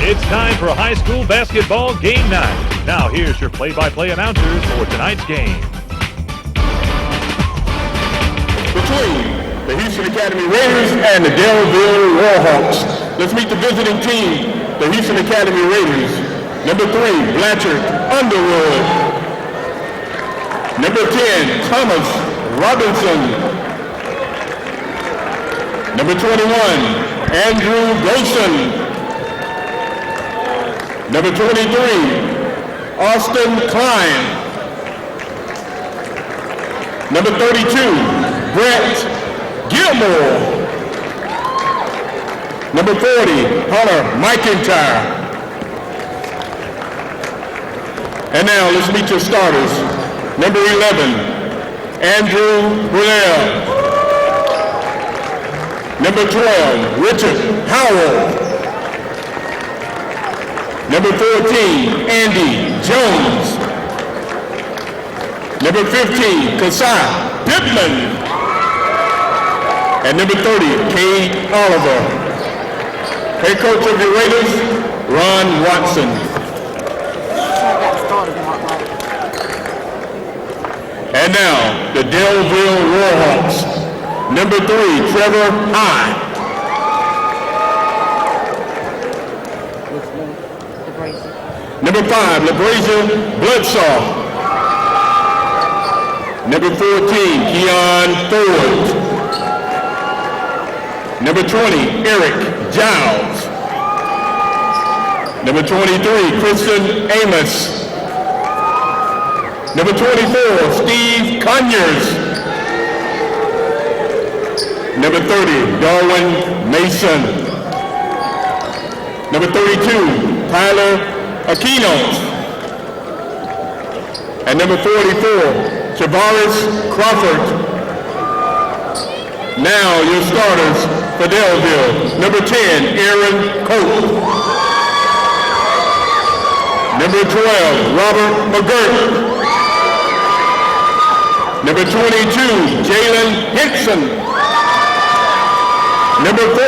It's time for high school basketball game night. Now here's your play-by-play announcers for tonight's game. Between the Houston Academy Raiders and the Delville Warhawks. Let's meet the visiting team, the Houston Academy Raiders. Number 3, Blanchard Underwood. Number 10, Thomas Robinson. Number 21, Andrew Golson. Number 23, Austin Klein. Number 32, Brett Gilmore. Number 40, Hunter McIntyre. And now let's meet your starters. Number 11, Andrew Brunel. Number 12, Richard Howell. Number 14, Andy Jones. Number 15, Kasai Pittman. And number 30, Cade Oliver. Head coach of the Raiders, Ron Watson. And now, the Delville Warhawks. Number 3, Trevor High. Number 5, LaBrazia Bloodsaw. Number 14, Keon Ford. Number 20, Eric Giles. Number 23, Kristen Amos. Number 24, Steve Conyers. Number 30, Darwin Mason. Number 32, Tyler Aquinos. And number 44, Tavares Crawford. Now your starters for Delville. Number 10, Aaron Cope. Number 12, Robert McGirt. Number 22, Jalen Hickson. Number 40,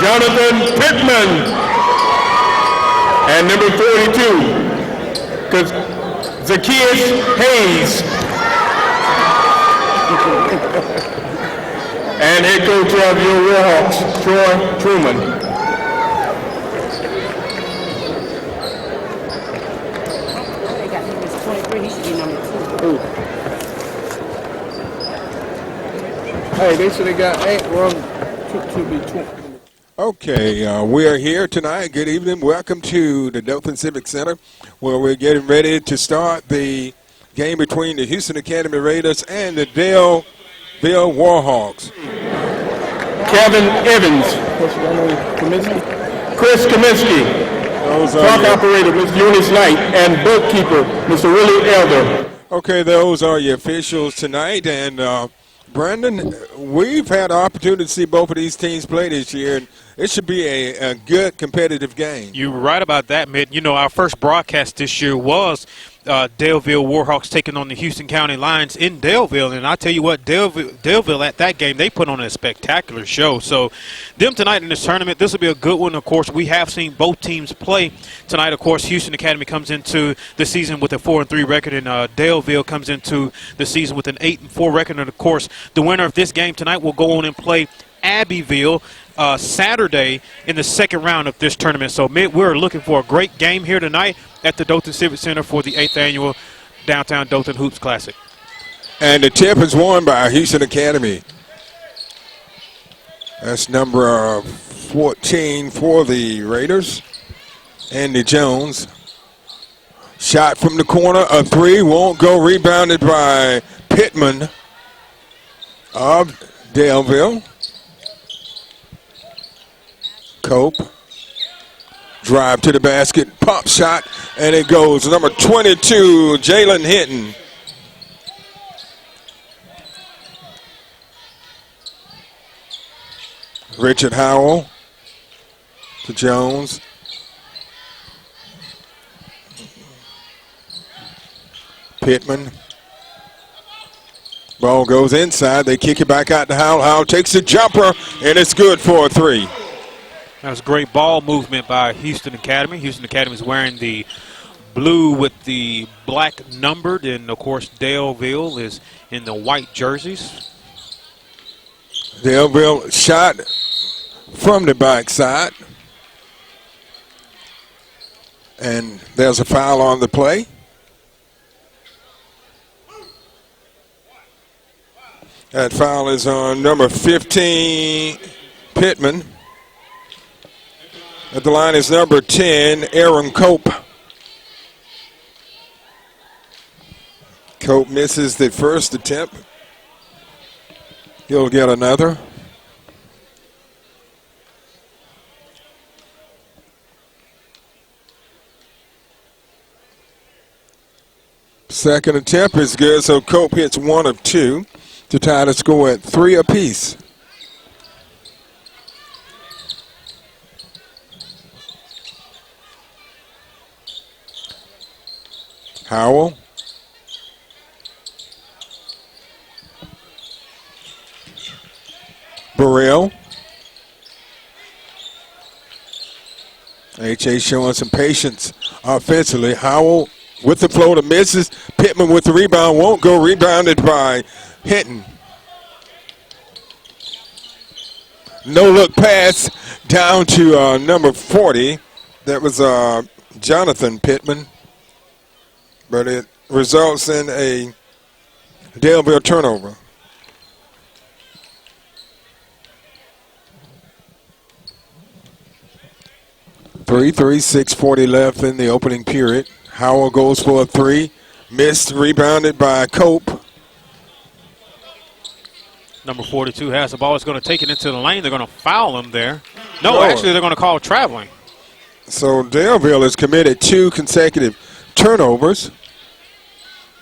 Jonathan Pittman. And number 42, Zacchaeus Hayes. And head coach of your Warhawks, Troy Truman. They got him as 23, he should be number 2. Hey, they should have got 8, to be 20. Okay, we are here tonight. Good evening. Welcome to the Dothan Civic Center, where we're getting ready to start the game between the Houston Academy Raiders and the Delville Warhawks. Kevin Evans. Chris Kaminsky. Park operator, Mr. Eunice Knight, and bookkeeper, Mr. Willie Elder. Okay, those are your officials tonight. And Brandon, we've had the opportunity to see both of these teams play this year, and it should be a good competitive game. You're right about that, Mitt. You know, our first broadcast this year was Delville Warhawks taking on the Houston County Lions in Delville. And I tell you what, Delville at that game, they put on a spectacular show. So them tonight in this tournament, this will be a good one. Of course, we have seen both teams play tonight. Of course, Houston Academy comes into the season with a 4-3 record, and Delville comes into the season with an 8-4 record. And, of course, the winner of this game tonight will go on and play Abbeville Saturday in the second round of this tournament. So, Mitt, we're looking for a great game here tonight at the Dothan Civic Center for the 8th annual Downtown Dothan Hoops Classic. And the tip is won by Houston Academy. That's number 14 for the Raiders. Andy Jones. Shot from the corner, a 3, won't go. Rebounded by Pittman of Delville. Cope. Drive to the basket, pop shot, and it goes. Number 22, Jalen Hinton. Richard Howell to Jones. Pittman. Ball goes inside. They kick it back out to Howell. Howell takes the jumper, and it's good for a 3. That was great ball movement by Houston Academy. Houston Academy is wearing the blue with the black numbered, and of course Daleville is in the white jerseys. Daleville shot from the backside. And there's a foul on the play. That foul is on number 15, Pittman. At the line is number 10, Aaron Cope. Cope misses the first attempt. He'll get another. Second attempt is good, so Cope hits 1 of 2 to tie the score at 3 apiece. Howell. Burrell. H.A. showing some patience offensively. Howell with the floater misses. Pittman with the rebound, won't go. Rebounded by Hinton. No look pass down to number 40. That was Jonathan Pittman. But it results in a Daleville turnover. Three, 6:40 left in the opening period. Howell goes for a 3. Missed, rebounded by Cope. Number 42 has the ball. It's going to take it into the lane. They're going to foul him there. No, actually, they're going to call traveling. So Daleville has committed 2 consecutive turnovers.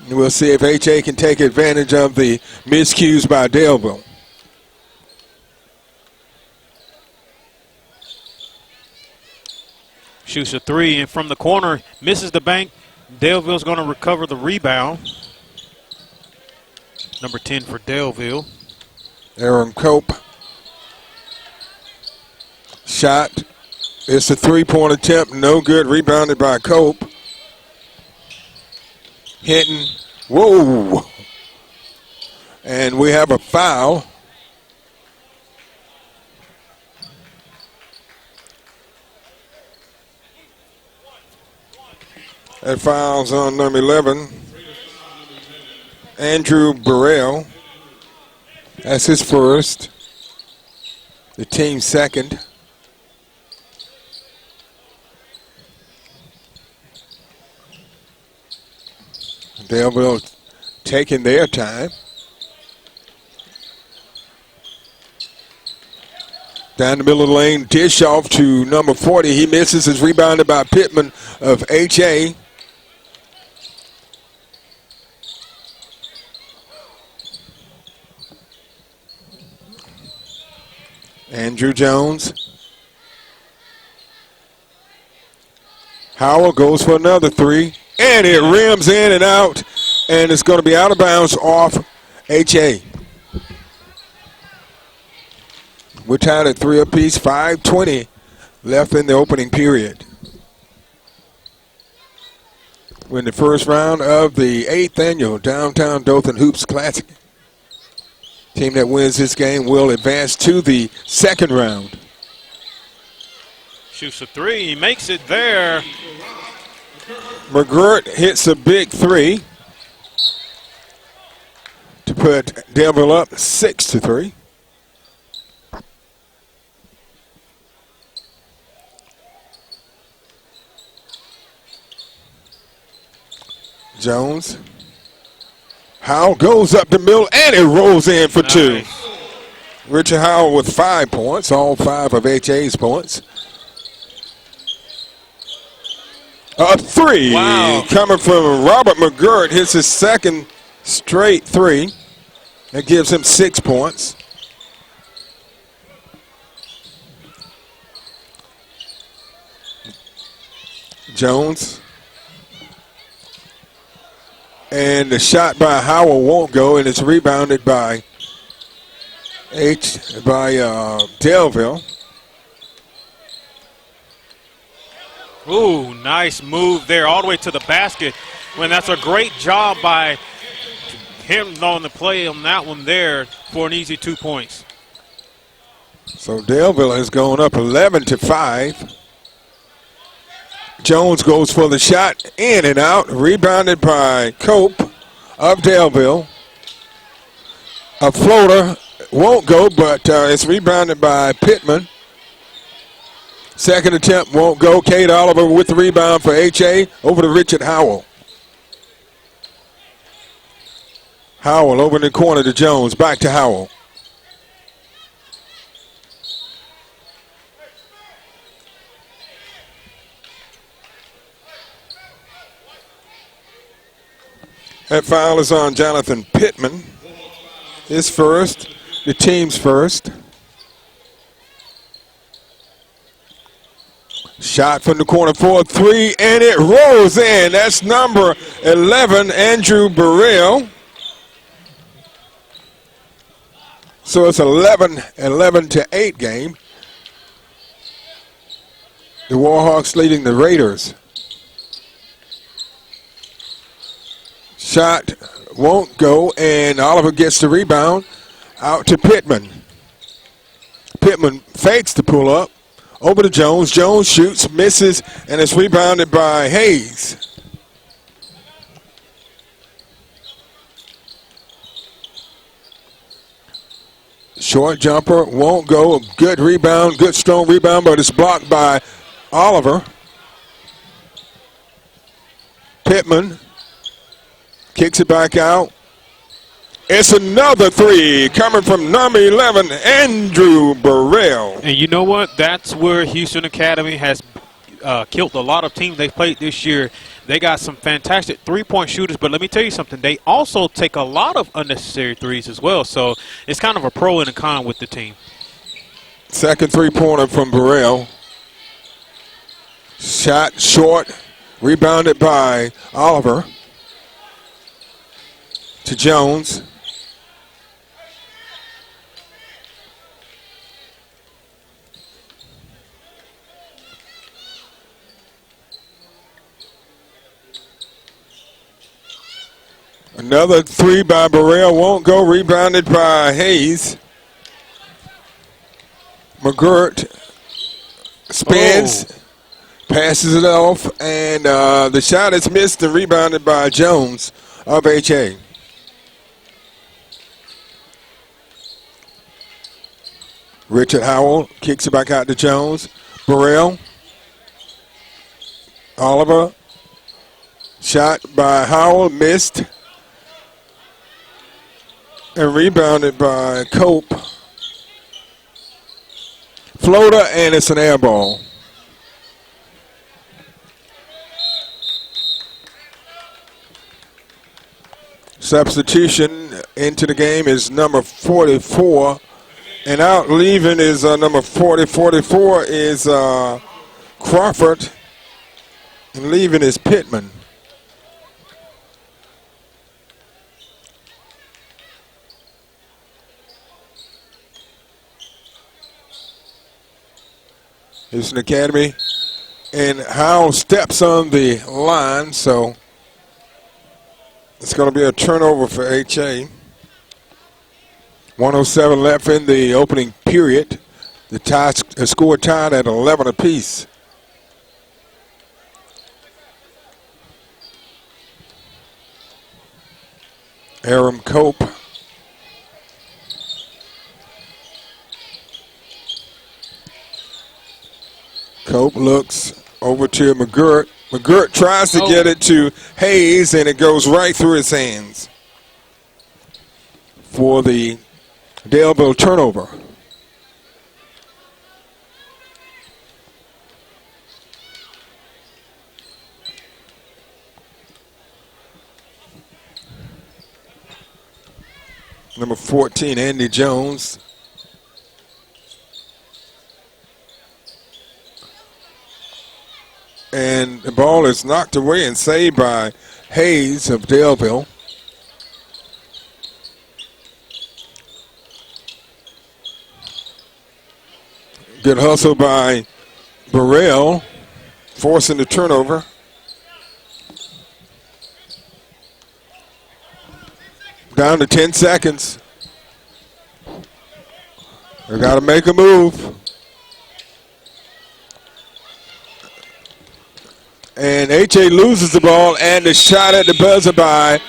We'll see if H.A. can take advantage of the miscues by Daleville. Shoots a 3, and from the corner, misses the bank. Daleville's going to recover the rebound. Number 10 for Daleville. Aaron Cope. Shot. It's a 3-point attempt. No good. Rebounded by Cope. Hinton. Whoa. And we have a foul. That foul's on number 11, Andrew Burrell. That's his first. The team's second. Daleville taking their time. Down the middle of the lane, dish off to number 40. He misses. Is rebounded by Pittman of H.A. Andrew Jones. Howell goes for another 3. And it rims in and out. And it's going to be out of bounds off H.A. We're tied at 3 apiece. 5:20 left in the opening period. We're in the first round of the 8th annual Downtown Dothan Hoops Classic. Team that wins this game will advance to the second round. Shoots a 3. He makes it there. McGirt hits a big 3 to put Daleville up 6-3. Jones. Howell goes up the middle, and it rolls in for 2. Richard Howell with 5 points, all 5 of H.A.'s points. A 3 coming from Robert McGirt. Hits his second straight 3. That gives him 6 points. Jones. And the shot by Howell won't go, and it's rebounded by Daleville. Ooh, nice move there all the way to the basket. When that's a great job by him on the play on that one there for an easy 2 points. So Daleville has gone up 11-5. Jones goes for the shot, in and out, rebounded by Cope of Daleville. A floater won't go, but it's rebounded by Pittman. Second attempt won't go. Cade Oliver with the rebound for HA over to Richard Howell. Howell over in the corner to Jones. Back to Howell. That foul is on Jonathan Pittman. His first, the team's first. Shot from the corner for 3, and it rolls in. That's number 11, Andrew Burrell. So it's 11-8 game. The Warhawks leading the Raiders. Shot won't go, and Oliver gets the rebound out to Pittman. Pittman fakes the pull up over to Jones. Jones shoots, misses, and it's rebounded by Hayes. Short jumper won't go. A good rebound, good strong rebound, but it's blocked by Oliver. Pittman kicks it back out. It's another 3 coming from number 11, Andrew Burrell. And you know what? That's where Houston Academy has killed a lot of teams they played this year. They got some fantastic three-point shooters, but let me tell you something. They also take a lot of unnecessary threes as well. So it's kind of a pro and a con with the team. Second three-pointer from Burrell. Shot short, rebounded by Oliver. To Jones. Another 3 by Burrell won't go. Rebounded by Hayes. McGirt spins, passes it off, and the shot is missed and rebounded by Jones of HA. Richard Howell kicks it back out to Jones. Burrell. Oliver. Shot by Howell, missed. And rebounded by Cope. Floater, and it's an air ball. Substitution into the game is number 44. And out leaving is number 40. 44 is Crawford. And leaving is Pittman. Houston Academy. And Howell steps on the line, so it's going to be a turnover for HA. 1:07 left in the opening period. The score tied at 11 apiece. Aram Cope. Cope looks over to McGirt. McGirt tries to get it to Hayes, and it goes right through his hands for the Daleville turnover. Number 14, Andy Jones. And the ball is knocked away and saved by Hayes of Daleville. Good hustle by Burrell. forcing the turnover. Down to 10 seconds. They got to make a move. And H.A. loses the ball, and the shot at the buzzer by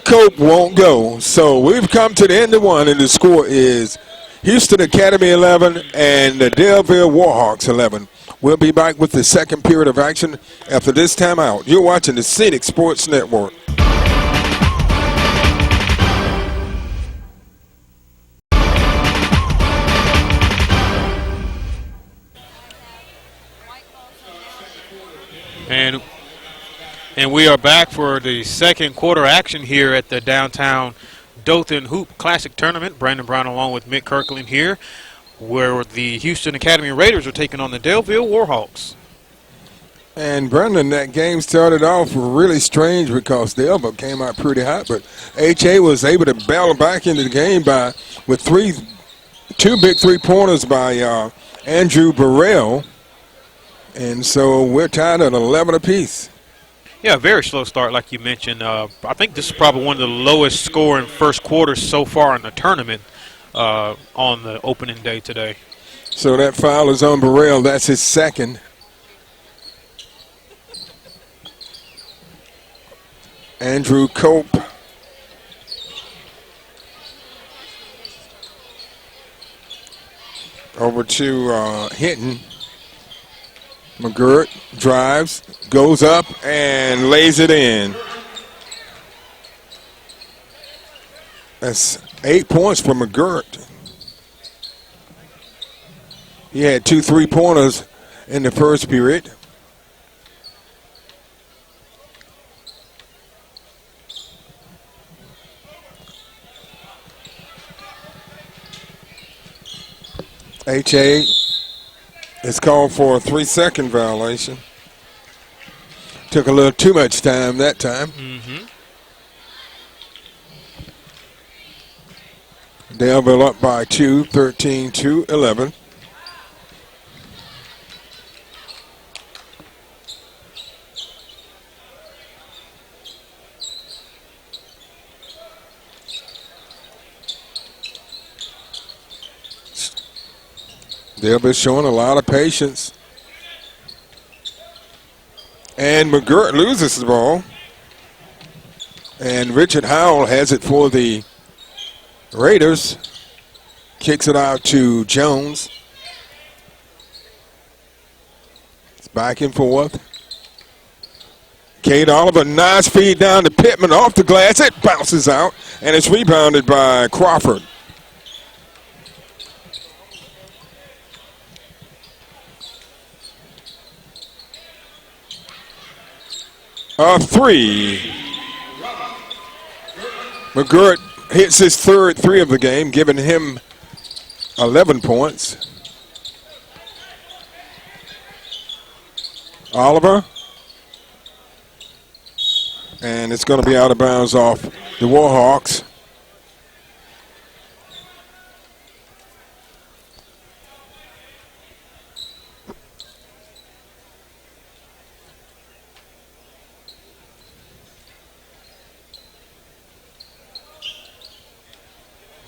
Cope won't go. So we've come to the end of one, and the score is Houston Academy 11 and the Daleville Warhawks 11. We'll be back with the second period of action after this timeout. You're watching the Scenic Sports Network. And we are back for the second quarter action here at the downtown Dothan Hoop Classic Tournament. Brandon Brown along with Mick Kirkland here, where the Houston Academy Raiders are taking on the Daleville Warhawks. And Brendan, that game started off really strange because Daleville came out pretty hot, but H.A. was able to battle back into the game with two big three-pointers by Andrew Burrell. And so we're tied at 11 apiece. Yeah, very slow start like you mentioned. I think this is probably one of the lowest scoring first quarters so far in the tournament on the opening day today. So that foul is on Burrell. That's his second. Andrew Cope. Over to Hinton. McGirt drives, goes up, and lays it in. That's 8 points for McGirt. He had 2 3-pointers in the first period. H.A. is called for a 3-second violation. Took a little too much time that time. Daleville up by 2, 13-11. Daleville showing a lot of patience. And McGirt loses the ball. And Richard Howell has it for the Raiders. Kicks it out to Jones. It's back and forth. Cade Oliver, nice feed down to Pittman off the glass. It bounces out, and it's rebounded by Crawford. A 3. McGirt hits his third 3 of the game, giving him 11 points. Oliver. And it's going to be out of bounds off the Warhawks.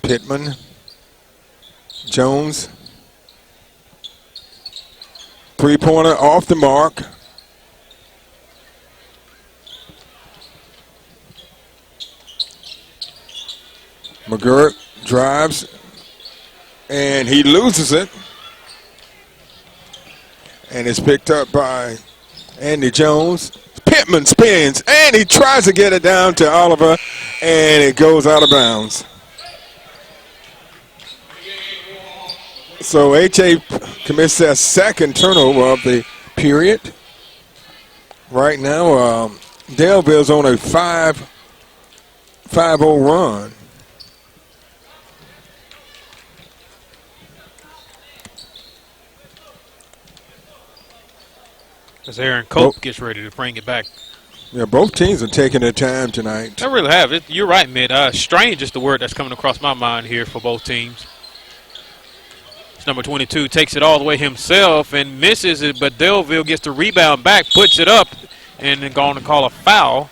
Pittman, Jones, 3-pointer off the mark. McGirt drives, and he loses it. And it's picked up by Andy Jones. Pittman spins, and he tries to get it down to Oliver, and it goes out of bounds. So H.A. commits their second turnover of the period. Right now, Daleville's on a 5-0 run. As Aaron Cope gets ready to bring it back. Yeah, both teams are taking their time tonight. I really have. You're right, Mitt. Strange is the word that's coming across my mind here for both teams. Number 22 takes it all the way himself and misses it, but Delville gets the rebound back, puts it up, and then going to call a foul.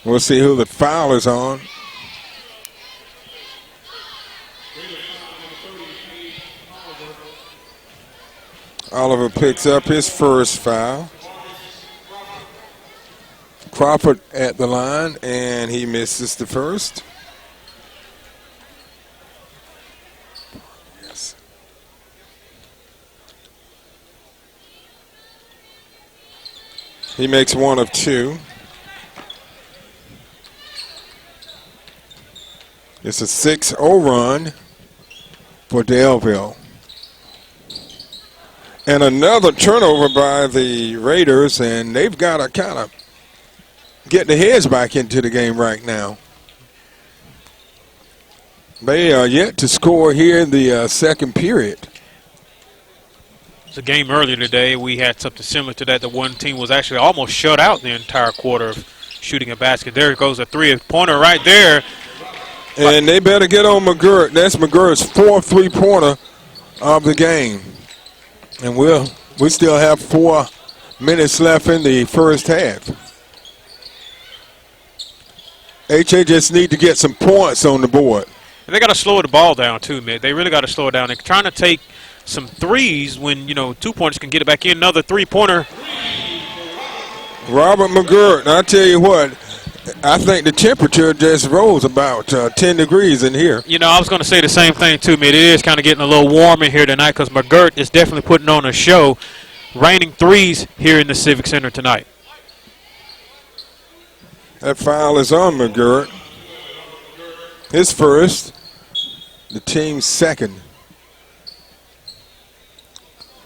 We'll see who the foul is on. Oliver picks up his first foul. Crawford at the line, and he misses the first. Yes. He makes one of two. It's a 6-0 run for Daleville. And another turnover by the Raiders, and they've got to kind of get their heads back into the game right now. They are yet to score here in the second period. It's a game earlier today. We had something similar to that. The one team was actually almost shut out the entire quarter of shooting a basket. There goes a three-pointer right there. And they better get on McGirt. That's McGirt's fourth three-pointer of the game. And we still have 4 minutes left in the first half. HA just need to get some points on the board. And they got to slow the ball down too, man. They really got to slow it down. They're trying to take some threes when, 2-pointers can get it back in. Another three-pointer. Robert McGirt, I tell you what, I think the temperature just rose about 10 degrees in here. I was going to say the same thing too, man. It is kind of getting a little warm in here tonight because McGirt is definitely putting on a show. Raining threes here in the Civic Center tonight. That foul is on McGirt. His first, the team's second.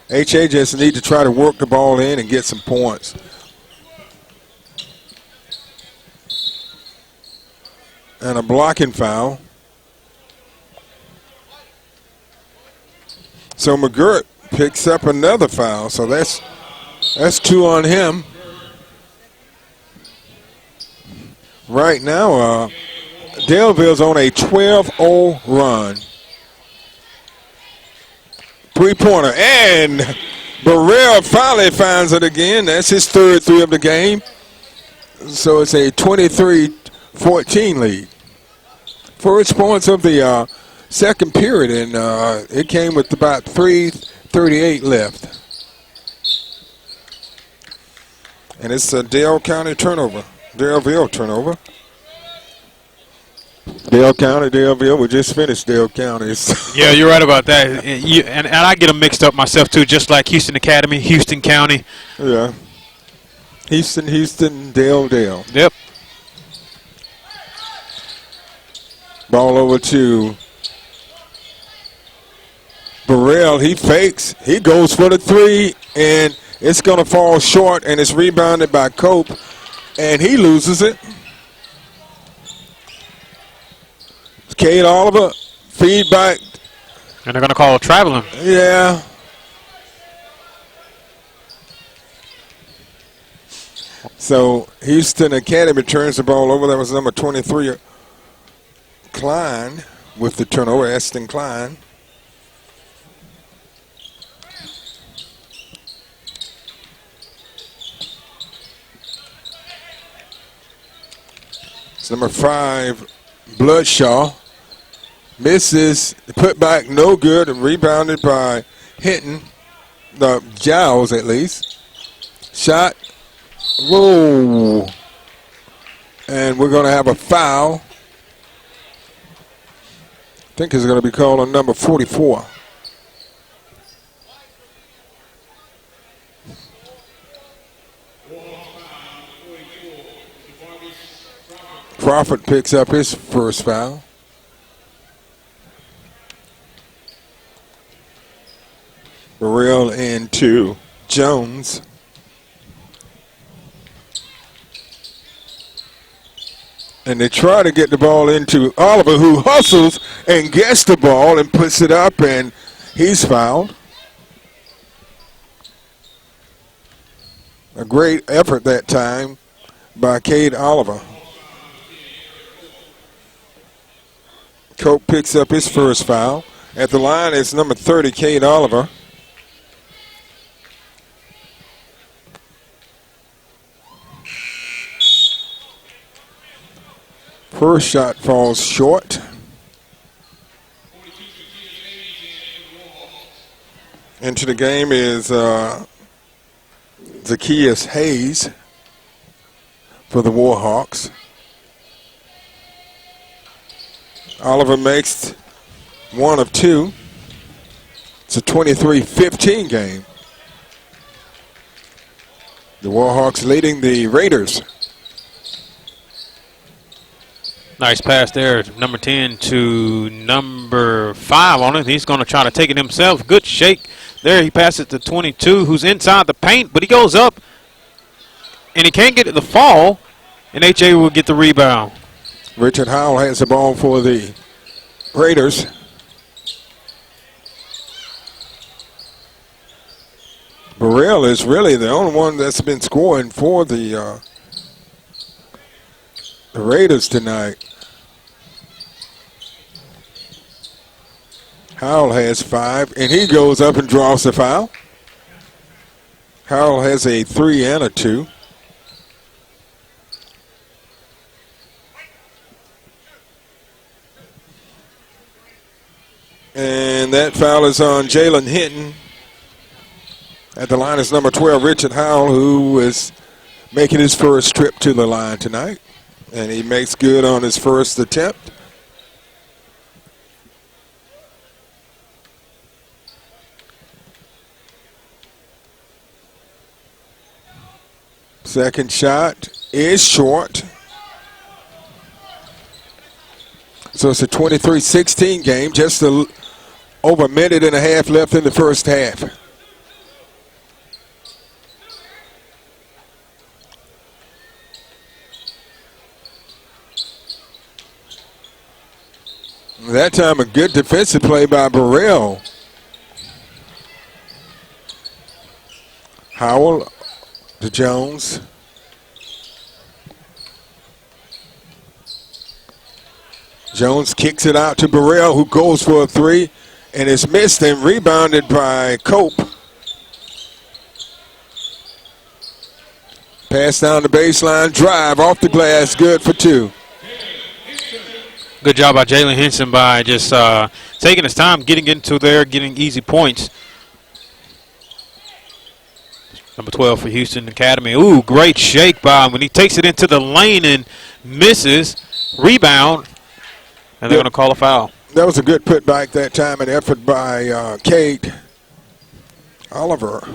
HA just need to try to work the ball in and get some points. And a blocking foul. So McGirt picks up another foul. So that's 2 on him. Right now, Daleville's on a 12-0 run. Three-pointer, and Burrell finally finds it again. That's his third three of the game. So it's a 23-14 lead. First points of the second period, and it came with about 3:38 left. And it's a Daleville turnover. Dale County, Daleville. We just finished Dale County. So. Yeah, you're right about that. And I get them mixed up myself too, just like Houston Academy, Houston County. Yeah. Houston, Dale. Yep. Ball over to Burrell. He fakes. He goes for the three, and it's going to fall short, and it's rebounded by Cope, and he loses it. Cade Oliver, feedback. And they're going to call traveling. Yeah. So Houston Academy turns the ball over. That was number 23, Klein, with the turnover, Aston Klein. It's number 5, Bloodshaw. Misses, put back, no good, and rebounded by Hinton, the Giles at least. Shot, whoa, and we're going to have a foul. I think it's going to be called on number 44. Crawford picks up his first foul. Burrell into Jones. And they try to get the ball into Oliver, who hustles and gets the ball and puts it up, and he's fouled. A great effort that time by Cade Oliver. Cope picks up his first foul. At the line is number 30, Cade Oliver. First shot falls short. Into the game is Zacchaeus Hayes for the Warhawks. Oliver makes one of two. It's a 23-15 game. The Warhawks leading the Raiders. Nice pass there, number 10 to number 5 on it. He's going to try to take it himself. Good shake there. He passes to 22, who's inside the paint, but he goes up, and he can't get it to fall, and H.A. will get the rebound. Richard Howell has the ball for the Raiders. Burrell is really the only one that's been scoring for the Raiders tonight. Howell has 5, and he goes up and draws the foul. Howell has a 3 and a 2. And that foul is on Jalen Hinton. At the line is number 12, Richard Howell, who is making his first trip to the line tonight. And he makes good on his first attempt. Second shot is short. So it's a 23-16 game, just over a minute and a half left in the first half. That time a good defensive play by Burrell. Howell to Jones. Jones kicks it out to Burrell, who goes for a 3, and it's missed and rebounded by Cope. Pass down the baseline, drive off the glass, good for 2. Good job by Jalen Henson by just taking his time, getting into there, getting easy points. Number 12 for Houston Academy. Ooh, great shake by him when he takes it into the lane and misses. Rebound, and they're going to call a foul. That was a good putback that time, an effort by Cade Oliver.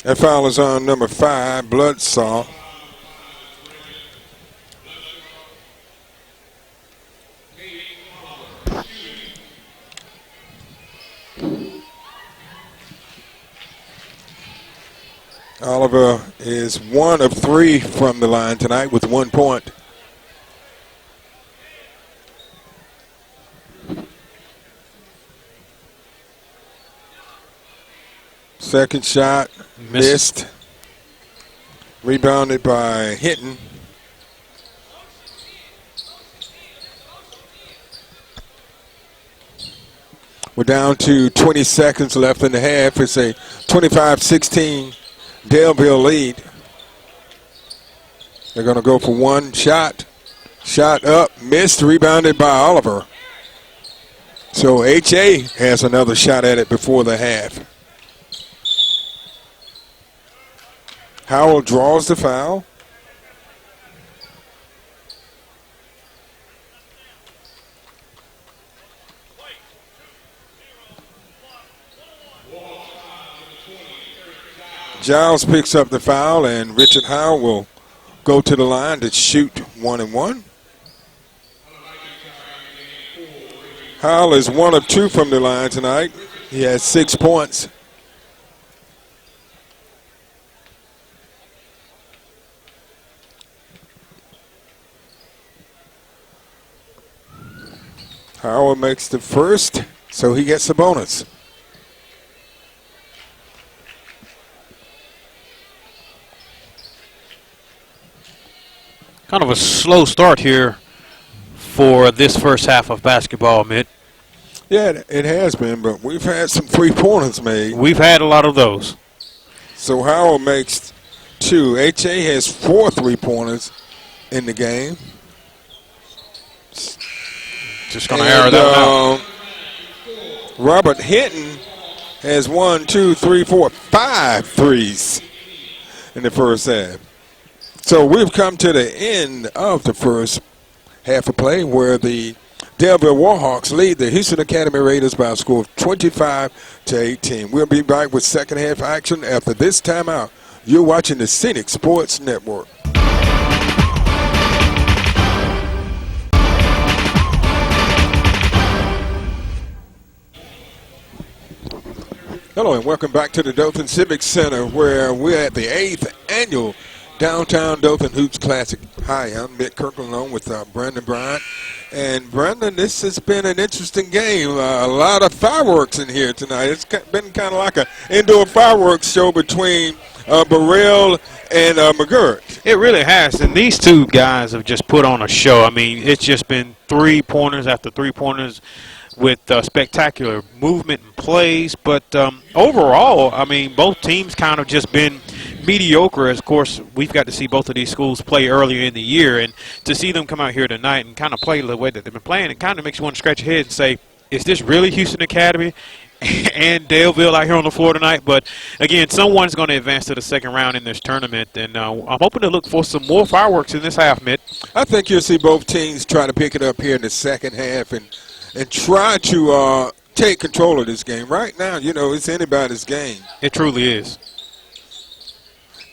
That foul is on number 5, Bloodsaw. Oliver is 1 of 3 from the line tonight with 1 point. Second shot missed. Rebounded by Hinton. We're down to 20 seconds left in the half. It's a 25-16 Daleville lead. They're going to go for one shot. Shot up, missed, rebounded by Oliver. So H.A. has another shot at it before the half. Howell draws the foul. Giles picks up the foul, and Richard Howell will go to the line to shoot 1 and 1. Howell is 1 of 2 from the line tonight. He has 6 points. Howell makes the first, so he gets a bonus. Kind of a slow start here for this first half of basketball, Mitt. Yeah, it has been, but we've had some three-pointers made. We've had a lot of those. So Howell makes 2. H.A. has 4 three-pointers in the game. Just going to air that out. Robert Hinton has 1, 2, 3, 4, 5 threes in the first half. So we've come to the end of the first half of play where the Delville Warhawks lead the Houston Academy Raiders by a score of 25-18. We'll be back with second half action after this timeout. You're watching the Scenic Sports Network. Hello and welcome back to the Dothan Civic Center where we're at the 8th annual Downtown Dothan Hoops Classic. Hi, I'm Mitt Kirkland along with Brandon Bryant. And Brandon, this has been an interesting game. A lot of fireworks in here tonight. It's been kind of like an indoor fireworks show between Burrell and McGirt. It really has, and these two guys have just put on a show. I mean, it's just been three-pointers after three-pointers with spectacular movement and plays. But overall, I mean, both teams kind of just been mediocre. As, of course, we've got to see both of these schools play earlier in the year, and to see them come out here tonight and kind of play the way that they've been playing, it kind of makes you want to scratch your head and say, is this really Houston Academy and Daleville out here on the floor tonight? But, again, someone's going to advance to the second round in this tournament, and I'm hoping to look for some more fireworks in this half, Mitt. I think you'll see both teams try to pick it up here in the second half and try to take control of this game. Right now, you know, it's anybody's game. It truly is.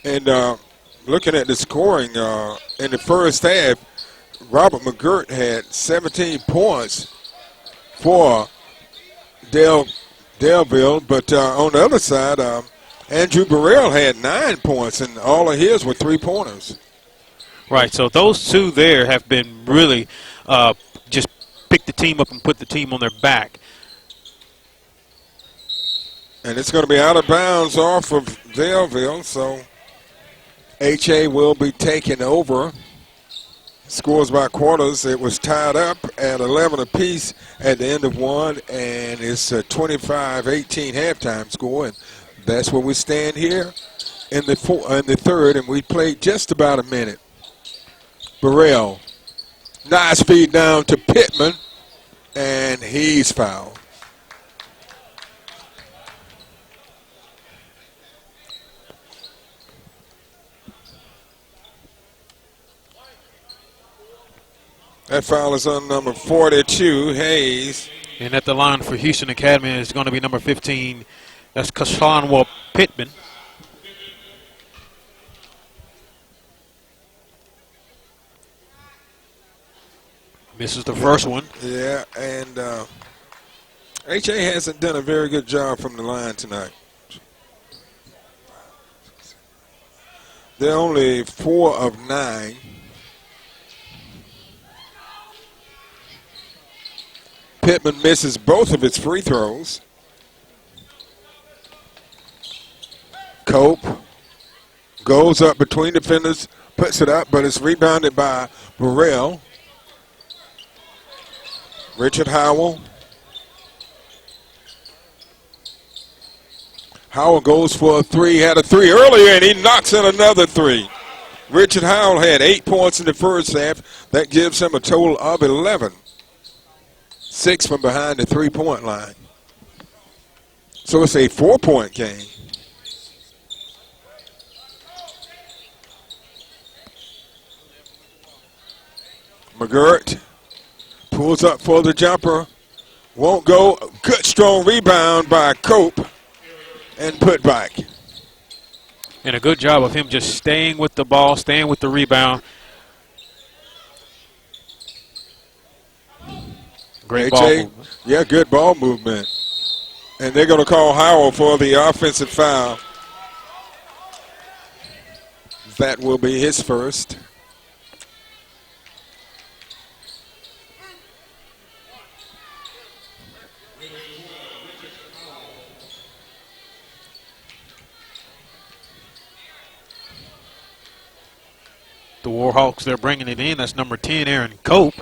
And looking at the scoring in the first half, Robert McGirt had 17 points for Daleville. But on the other side, Andrew Burrell had 9 points, and all of his were three-pointers. Right, so those two there have been really just pick the team up and put the team on their back. And it's going to be out of bounds off of Daleville, so H.A. will be taking over. Scores by quarters. It was tied up at 11 apiece at the end of one, and it's a 25-18 halftime score. And that's where we stand here in the third, and we played just about a minute. Burrell, nice feed down to Pittman, and he's fouled. That foul is on number 42, Hayes. And at the line for Houston Academy is going to be number 15. That's Kashanwa Pittman. Misses the first one. Yeah, and H.A. hasn't done a very good job from the line tonight. They're only 4 of 9. Pittman misses both of his free throws. Cope goes up between defenders, puts it up, but it's rebounded by Burrell. Richard Howell. Howell goes for a three. Had a three earlier, and he knocks in another three. Richard Howell had 8 points in the first half. That gives him a total of 11. 6 from behind the three-point line. So it's a 4-point game. McGirt pulls up for the jumper. Won't go. Good strong rebound by Cope and put back. And a good job of him just staying with the ball, staying with the rebound. Great ball movement. Yeah, good ball movement. And they're going to call Howell for the offensive foul. That will be his first. The Warhawks. They're bringing it in. That's number 10, Aaron Cope.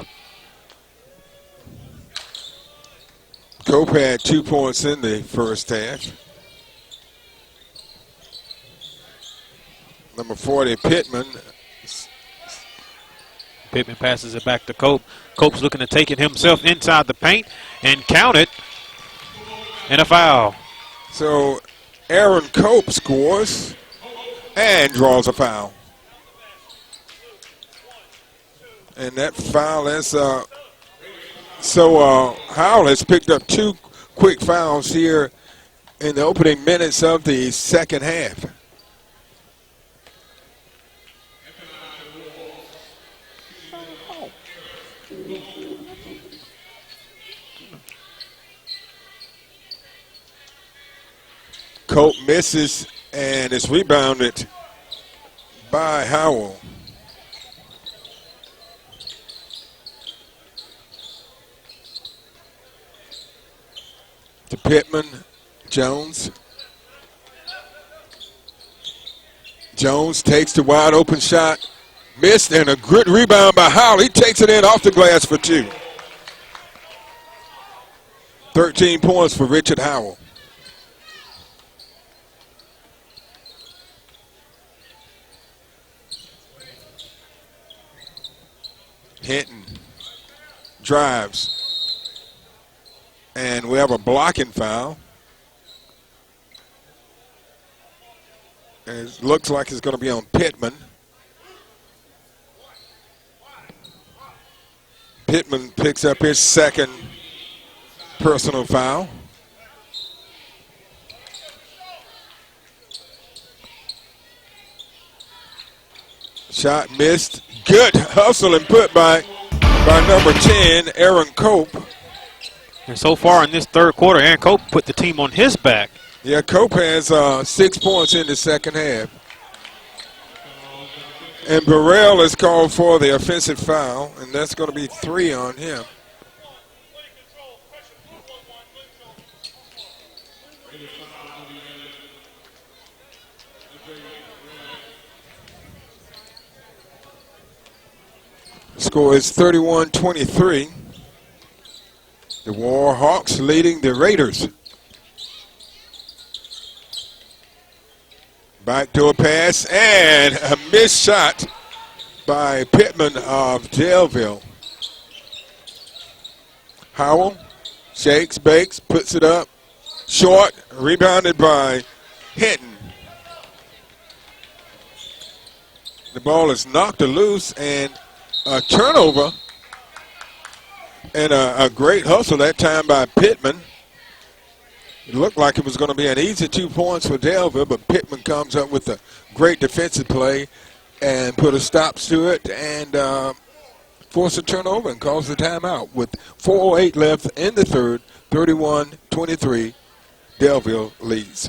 Cope had 2 points in the first half. Number 40, Pittman. Pittman passes it back to Cope. Cope's looking to take it himself inside the paint and count it. And a foul. So Aaron Cope scores and draws a foul. And that foul is Howell has picked up 2 quick fouls here in the opening minutes of the second half. Cope misses and is rebounded by Howell. To Pittman, Jones. Jones takes the wide open shot, missed, and a good rebound by Howell. He takes it in off the glass for 2. 13 points for Richard Howell. Hinton drives, and we have a blocking foul. And it looks like it's going to be on Pittman. Pittman picks up his second personal foul. Shot missed. Good hustle and put by number 10, Aaron Cope. And so far in this third quarter, Aaron Cope put the team on his back. Yeah, Cope has 6 points in the second half. And Burrell is called for the offensive foul, and that's going to be 3 on him. Score is 31-23. The Warhawks leading the Raiders. Backdoor pass and a missed shot by Pittman of Daleville. Howell shakes, bakes, puts it up. Short, rebounded by Hinton. The ball is knocked loose and a turnover, and a great hustle that time by Pittman. It looked like it was going to be an easy 2 points for Daleville, but Pittman comes up with a great defensive play and put a stop to it and force a turnover and calls the timeout. With 4:08 left in the third, 31-23, Daleville leads.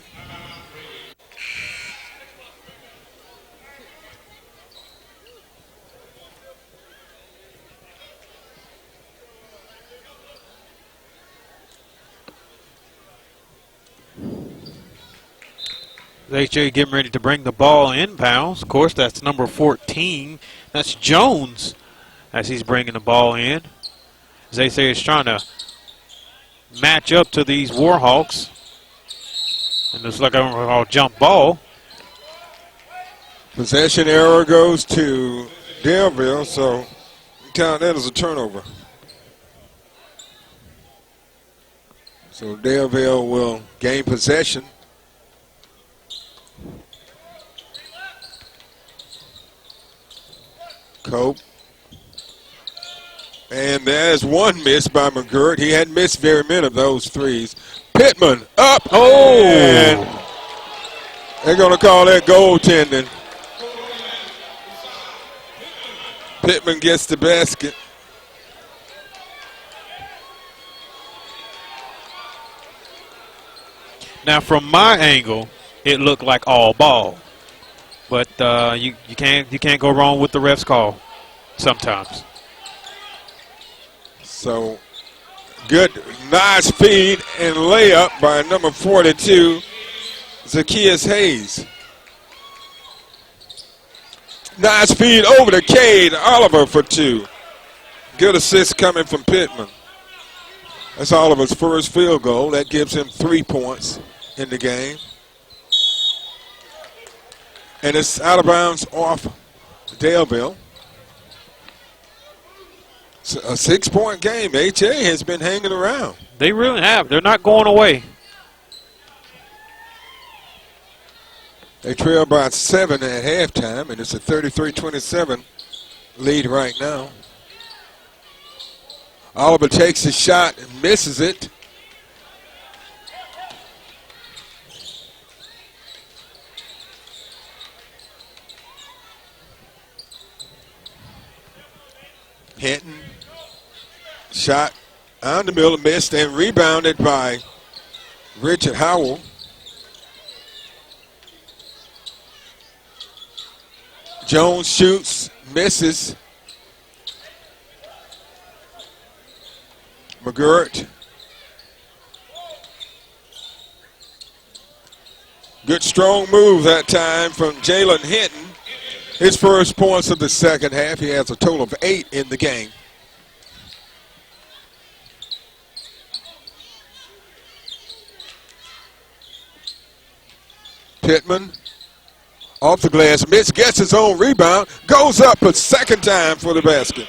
HJ getting ready to bring the ball inbounds. Of course, that's number 14. That's Jones as he's bringing the ball in. As they say, he's trying to match up to these Warhawks. And looks like a jump ball. Possession error goes to Daleville, so count that as a turnover. So Daleville will gain possession. Cope. And there's one miss by McGirt. He hadn't missed very many of those threes. Pittman up. Oh! And they're going to call that goaltending. Pittman gets the basket. Now, from my angle, it looked like all ball. But you can't go wrong with the ref's call sometimes. So good, nice feed and layup by number 42, Zacchaeus Hayes. Nice feed over to Cade Oliver for 2. Good assist coming from Pittman. That's Oliver's first field goal. That gives him 3 points in the game. And it's out of bounds off Daleville. It's a 6-point game. HA has been hanging around. They really have. They're not going away. They trail by 7 at halftime, and it's a 33-27 lead right now. Oliver takes his shot and misses it. Hinton, shot on the middle, missed, and rebounded by Richard Howell. Jones shoots, misses. McGirt. Good strong move that time from Jalen Hinton. His first points of the second half. He has a total of 8 in the game. Pittman off the glass, miss, gets his own rebound, goes up a second time for the basket.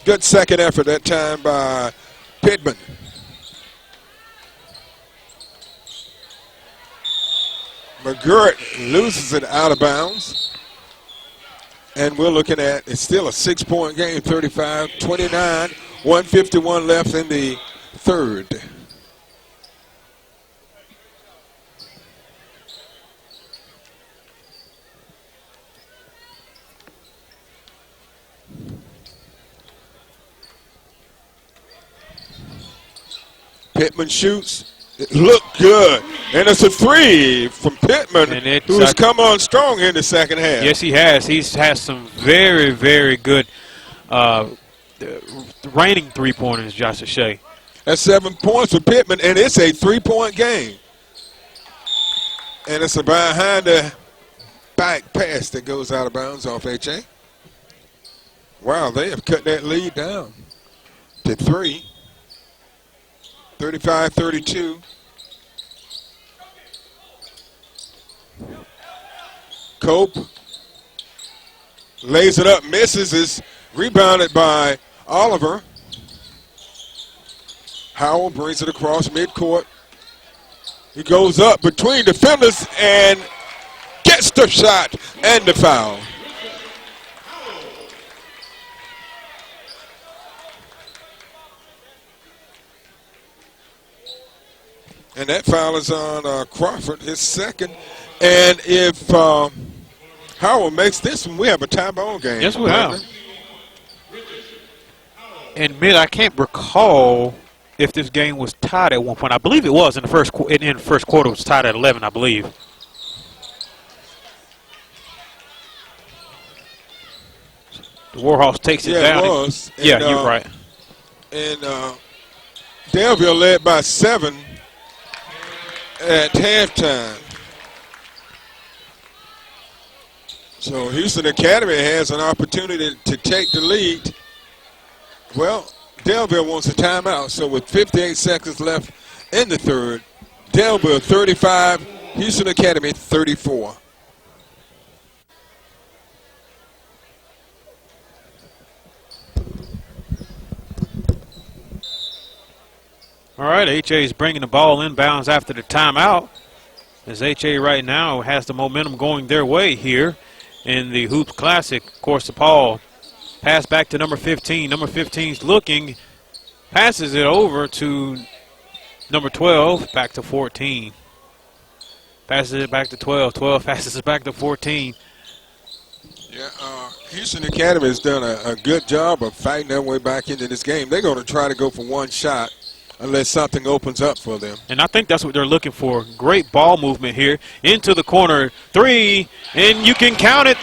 Good second effort that time by Pittman. McGirt loses it out of bounds. And we're looking at, it's still a 6-point game, 35-29, 151 left in the third. Pittman shoots. It looked good. And it's a 3 from Pittman, who's come on strong in the second half. Yes, he has. He's had some very, very good raining three-pointers, Josh Shea. That's 7 points for Pittman, and it's a 3-point game. And it's a behind the back pass that goes out of bounds off HA. Wow, they have cut that lead down to 3. 35-32. Cope lays it up, misses, is rebounded by Oliver. Howell brings it across midcourt. He goes up between defenders and gets the shot and the foul. And that foul is on Crawford, his second. And if Howell makes this one, we have a tie-ball game. Yes, we have. And Mitt, I can't recall if this game was tied at one point. I believe it was in the first quarter. It was tied at 11, I believe. The Warhawks takes it down. Yeah, it was. Yeah, you're right. And Daleville led by 7 at halftime. So Houston Academy has an opportunity to take the lead. Well, Daleville wants a timeout, so with 58 seconds left in the third, Daleville 35, Houston Academy 34. All right, HA is bringing the ball inbounds after the timeout, as HA right now has the momentum going their way here in the Hoops Classic. Of course, the ball pass back to number 15. Number 15's looking, passes it over to number 12, back to 14. Passes it back to 12. 12 passes it back to 14. Yeah, Houston Academy has done a good job of fighting their way back into this game. They're going to try to go for one shot unless something opens up for them. And I think that's what they're looking for. Great ball movement here into the corner. 3, and you can count it.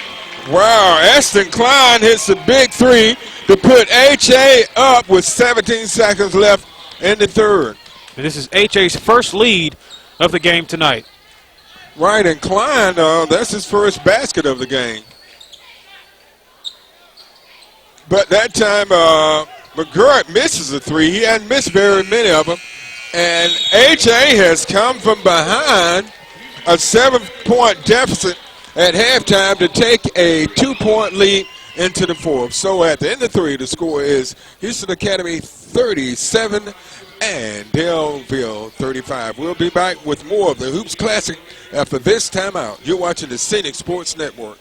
Wow, Ashton Klein hits a big 3 to put HA up with 17 seconds left in the third. And this is HA's first lead of the game tonight. Right, and Klein, that's his first basket of the game. But that time, McGirt misses a three. He hadn't missed very many of them. And H.A. has come from behind a 7-point deficit at halftime to take a 2-point lead into the fourth. So at the end of three, the score is Houston Academy 37 and Daleville 35. We'll be back with more of the Hoops Classic after this timeout. You're watching the Scenic Sports Network.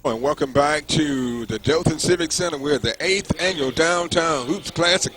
And welcome back to the Dothan Civic Center. We're at the 8th annual Downtown Hoops Classic,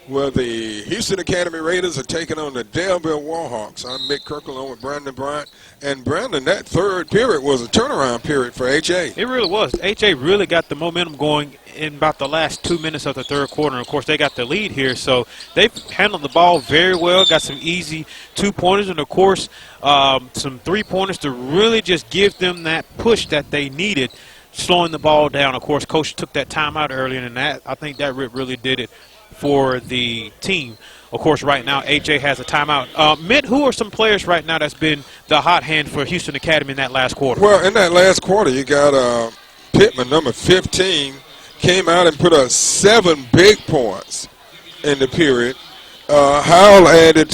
where the Houston Academy Raiders are taking on the Daleville Warhawks. I'm Mick Kirkle along with Brandon Bryant. And Brandon, that third period was a turnaround period for H.A. It really was. H.A. really got the momentum going in about the last 2 minutes of the third quarter. And, of course, they got the lead here. So they've handled the ball very well, got some easy two-pointers, and, of course, some three-pointers to really just give them that push that they needed, slowing the ball down. Of course, Coach took that timeout earlier, and I think that really did it for the team. Of course, right now, H.A. has a timeout. Mitt, who are some players right now that's been the hot hand for Houston Academy in that last quarter? Well, in that last quarter, you got Pittman, number 15, came out and put up 7 big points in the period. Howell added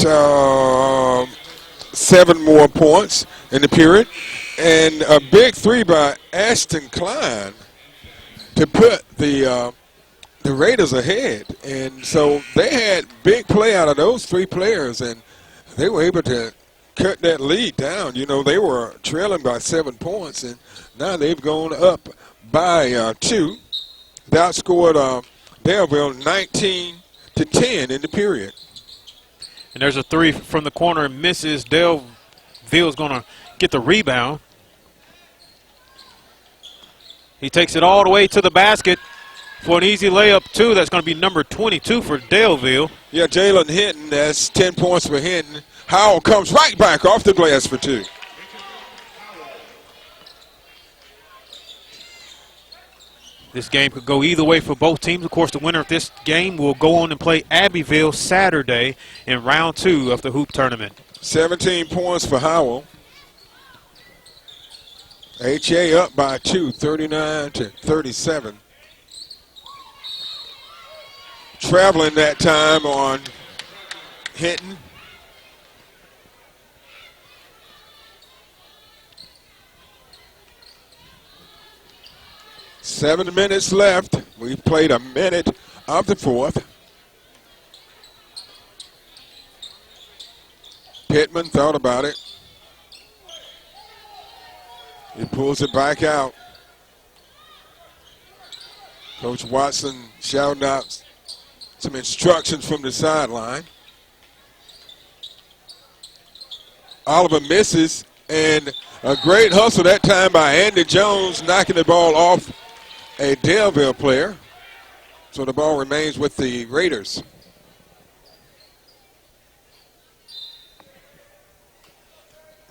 7 more points in the period. And a big three by Ashton Klein to put the Raiders ahead. And so they had big play out of those 3 players, and they were able to cut that lead down. You know, they were trailing by 7 points, and now they've gone up by 2. They outscored Daleville 19-10 in the period. And there's a three from the corner and misses. Daleville's going to get the rebound. He takes it all the way to the basket for an easy layup, too. That's going to be number 22 for Daleville. Yeah, Jalen Hinton, that's 10 points for Hinton. Howell comes right back off the glass for 2. This game could go either way for both teams. Of course, the winner of this game will go on and play Abbeville Saturday in round 2 of the hoop tournament. 17 points for Howell. H.A. up by 2, 39-37. Traveling that time on Hinton. Seven minutes left. We've played a minute of the fourth. Pittman thought about it. He pulls it back out. Coach Watson shouting out some instructions from the sideline. Oliver misses, and a great hustle that time by Andy Jones, knocking the ball off a Daleville player. So the ball remains with the Raiders.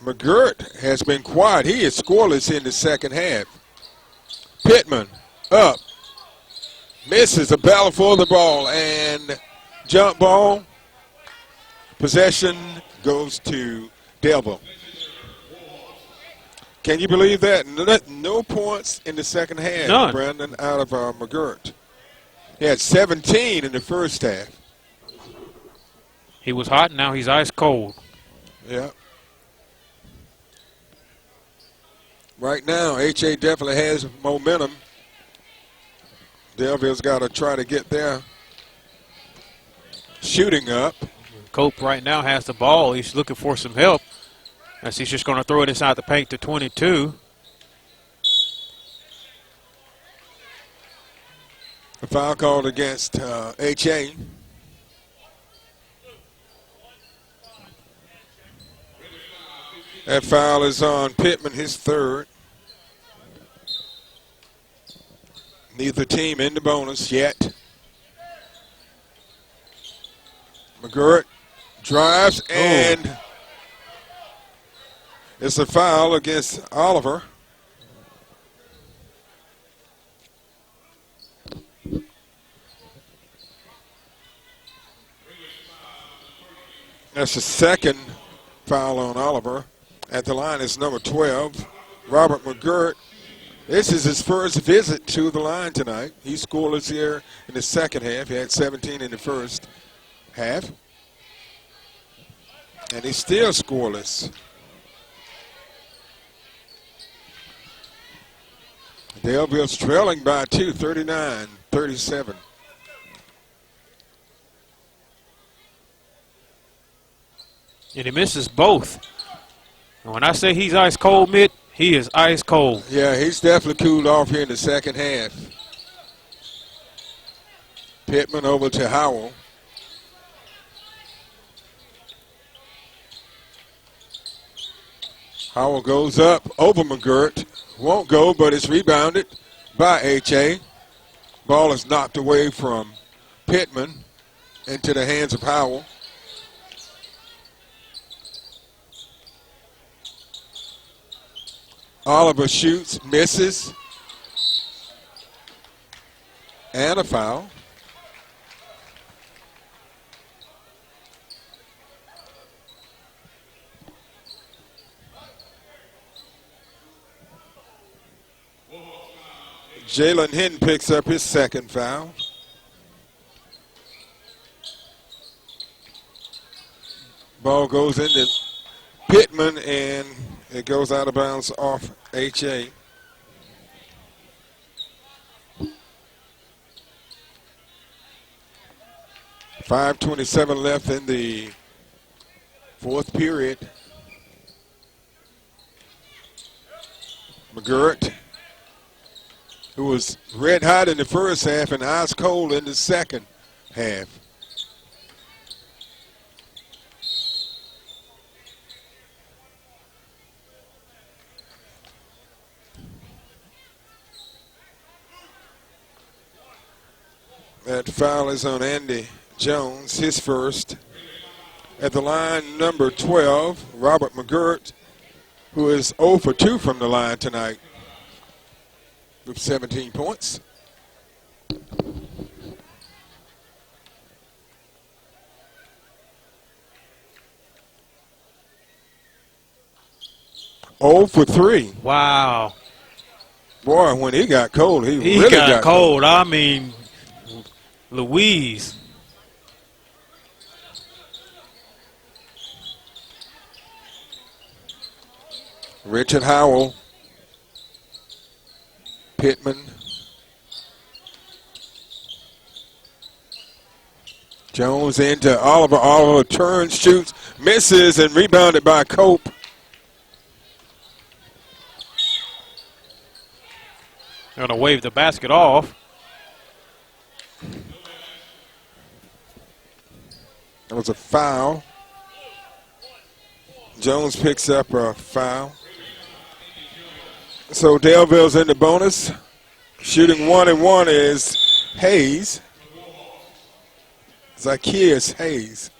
McGirt has been quiet. He is scoreless in the second half. Pittman up. Misses a battle for the ball, and jump ball. Possession goes to Daleville. Can you believe that? No points in the second half, None. Brandon, out of McGirt. He had 17 in the first half. He was hot, now he's ice cold. Yeah. Right now, H.A. definitely has momentum. Daleville's got to try to get their shooting up. Cope right now has the ball. He's looking for some help, as he's just going to throw it inside the paint to 22. A foul called against H.A. That foul is on Pittman, his third. Neither team in the bonus yet. McGirt drives, and it's a foul against Oliver. That's the second foul on Oliver. At the line is number 12, Robert McGirt. This is his first visit to the line tonight. He scoreless here in the second half. He had 17 in the first half. And he's still scoreless. Daleville's trailing by 2, 39-37. And he misses both. And when I say he's ice cold, Mitt, he is ice cold. Yeah, he's definitely cooled off here in the second half. Pittman over to Howell. Howell goes up over McGirt. Won't go, but it's rebounded by H.A. Ball is knocked away from Pittman into the hands of Howell. Oliver shoots, misses, and a foul. Jalen Hinton picks up his second foul. Ball goes into Pittman, and it goes out of bounds off H.A. .5:27 left in the fourth period. McGirt, who was red hot in the first half and ice cold in the second half. That foul is on Andy Jones, his first. At the line, number 12, Robert McGirt, who is 0 for 2 from the line tonight with 17 points. Oh for 3. Wow. Boy, when he got cold, he really got cold. I mean, Louise. Richard Howell, Pittman, Jones into Oliver. Oliver turns, shoots, misses, and rebounded by Cope. They're going to wave the basket off. That was a foul. Jones picks up a foul. So Daleville's in the bonus. Shooting 1 and 1 is Hayes. Zacchaeus Hayes.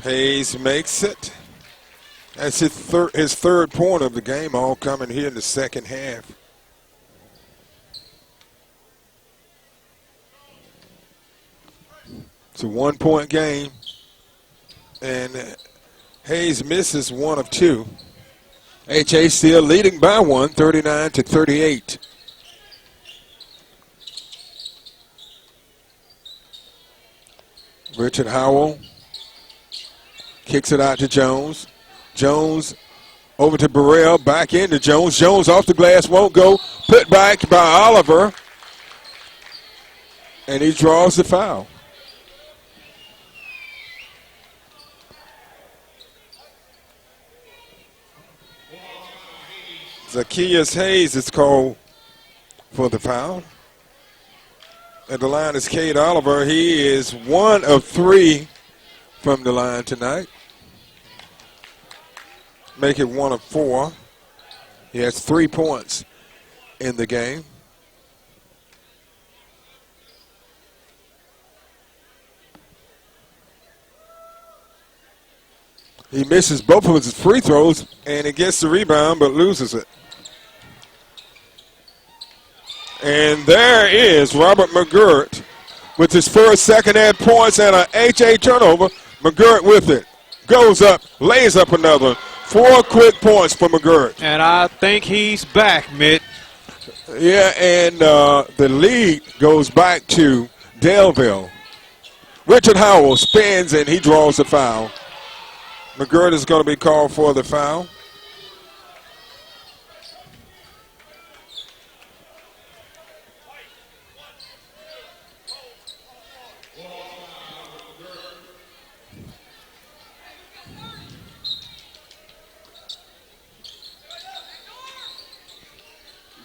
Hayes makes it. That's his third point of the game, all coming here in the second half. It's a 1-point game, and Hayes misses 1 of 2. H.A. still leading by 1, 39-38. Richard Howell kicks it out to Jones. Jones over to Burrell, back into Jones. Jones off the glass, won't go. Put back by Oliver. And he draws the foul. Zacchaeus Hayes is called for the foul. At the line is Cade Oliver. He is 1 of 3 from the line tonight. Make it 1 of 4. He has 3 points in the game. He misses both of his free throws, and he gets the rebound but loses it. And there is Robert McGirt with his first second-half points and an HA turnover. McGirt with it. Goes up, lays up another. 4 quick points for McGirt. And I think he's back, Mitt. Yeah, and the lead goes back to Daleville. Richard Howell spins, and he draws the foul. McGirt is going to be called for the foul.